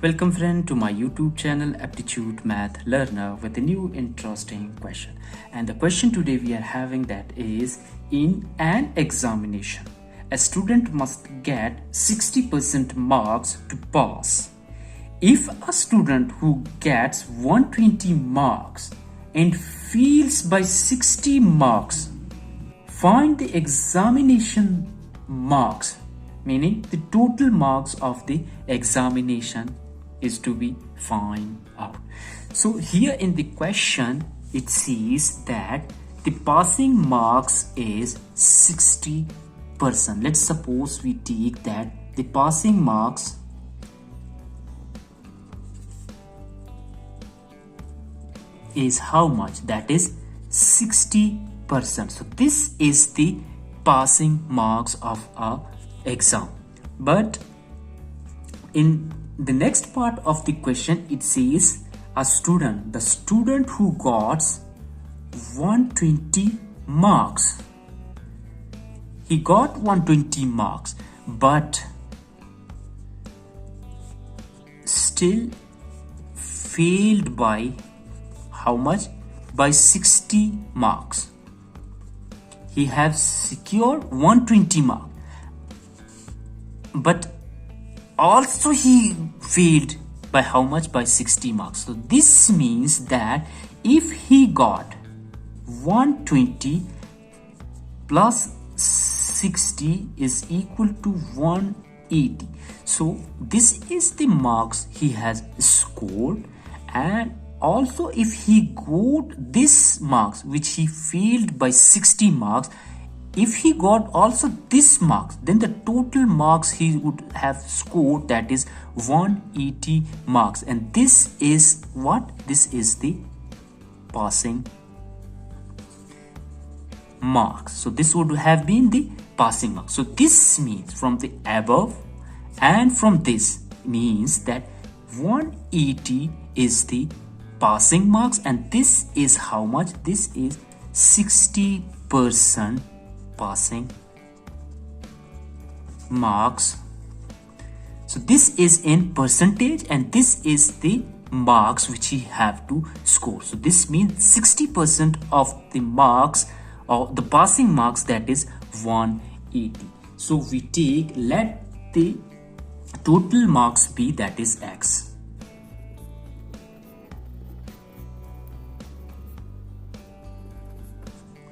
Welcome friend to my YouTube channel Aptitude Math Learner with a new interesting question. And the question today we are having that is, in an examination, a student must get 60% marks to pass. If a student who gets 120 marks and fails by 60 marks, find the examination marks, meaning the total marks of the examination is to be found out. So here in the question it says that the passing marks is 60%. Let's suppose we take that the passing marks is how much? That is 60%. So this is the passing marks of a exam. But in the next part of the question it says the student who got 120 marks, he got 120 marks but still failed by how much? By 60 marks. He has secured 120 marks but also he failed by how much? By 60 marks. So this means that if he got 120 plus 60 is equal to 180. So this is the marks he has scored, and also if he got this marks which he failed by 60 marks, if he got also this marks, then the total marks he would have scored, that is 180 marks. And this is what? This is the passing marks. So this would have been the passing marks. So this means from the above and from this means that 180 is the passing marks and this is how much? This is 60% passing marks. So this is in percentage and this is the marks which he have to score. So this means 60% of the marks or the passing marks, that is 180. So we take, let the total marks be, that is X.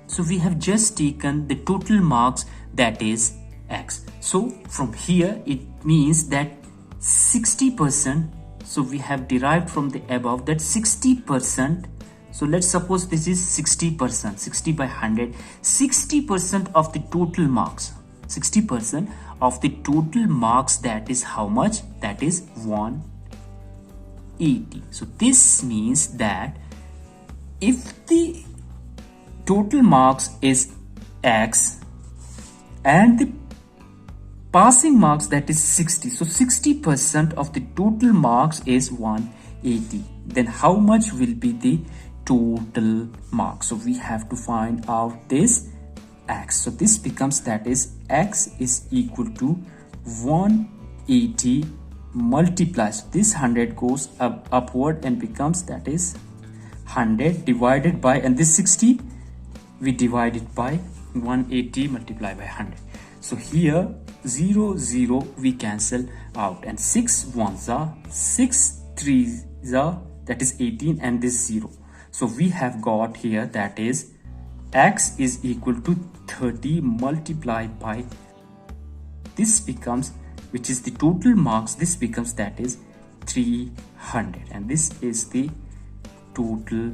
So we have just taken the total marks, that is X. So from here it means that 60%, so we have derived from the above that 60%. So let's suppose this is 60%, 60 by 100, 60% of the total marks, 60% of the total marks, that is how much? That is 180. So this means that if the total marks is X and the passing marks, that is 60, so 60% of the total marks is 180, then how much will be the total marks? So we have to find out this X. So this becomes, that is X is equal to 180 multiplies, this 100 goes upward and becomes, that is 100 divided by, and this 60 we divide it by 180 multiplied by 100. So here 0 0 we cancel out and 6 1s are 6 3s are, that is 18, and this 0. So we have got here, that is X is equal to 30 multiplied by, this becomes, which is the total marks, this becomes, that is 300, and this is the total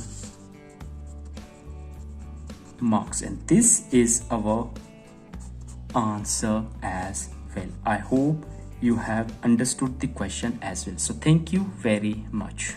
marks, and this is our answer as well. I hope you have understood the question as well. So thank you very much.